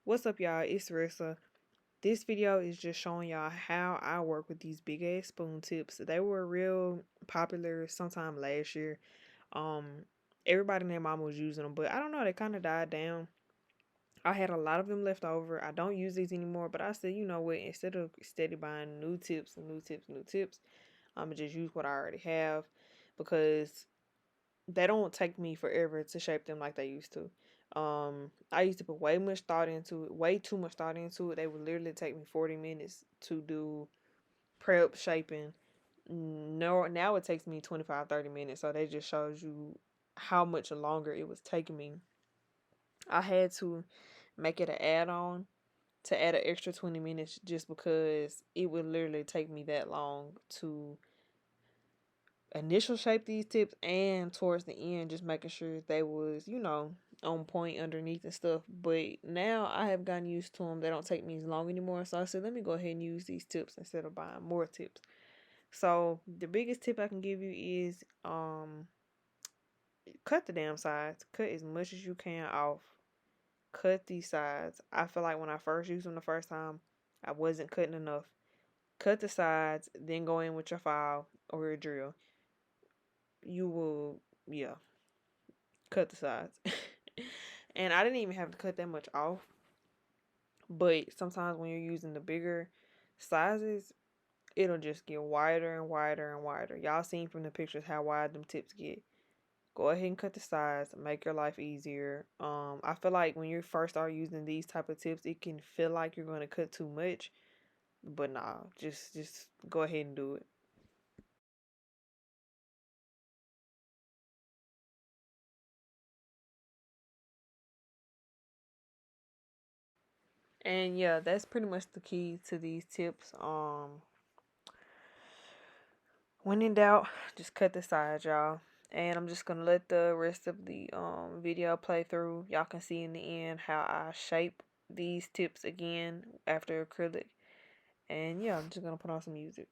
What's up, y'all? It's Rissa. This video is just showing y'all how I work with these big ass spoon tips. They were real popular sometime last year. Um, Everybody and their mama was using them, but I don't know, they kind of died down. I had a lot of them left over. I don't use these anymore, but I said, you know what? Instead of steady buying new tips and new tips, new tips, I'm gonna just use what I already have because they don't take me forever to shape them like they used to. I used to put way too much thought into it. They would literally take me 40 minutes to do prep shaping. No, now it takes me 25, 30 minutes. So that just shows you how much longer it was taking me. I had to make it an add-on to add an extra 20 minutes just because it would literally take me that long to initial shape these tips and towards the end just making sure they was on point underneath and stuff. But now I have gotten used to them. They don't take me as long anymore, so I said let me go ahead and use these tips instead of buying more tips. So the biggest tip I can give you is cut the damn sides. Cut as much as you can off. Cut these sides. I feel like when I first used them the first time, I wasn't cutting enough. Cut the sides, then go in with your file or your drill. You will, yeah, cut the sides. And I didn't even have to cut that much off. But sometimes when you're using the bigger sizes, it'll just get wider and wider and wider. Y'all seen from the pictures how wide them tips get. Go ahead and cut the sides, make your life easier. I feel like when you first start using these type of tips, it can feel like you're gonna cut too much. But nah, just go ahead and do it. And yeah, that's pretty much the key to these tips. When in doubt, just cut the sides, y'all. And I'm just gonna let the rest of the video play through. Y'all can see in the end how I shape these tips again after acrylic. And yeah, I'm just gonna put on some music.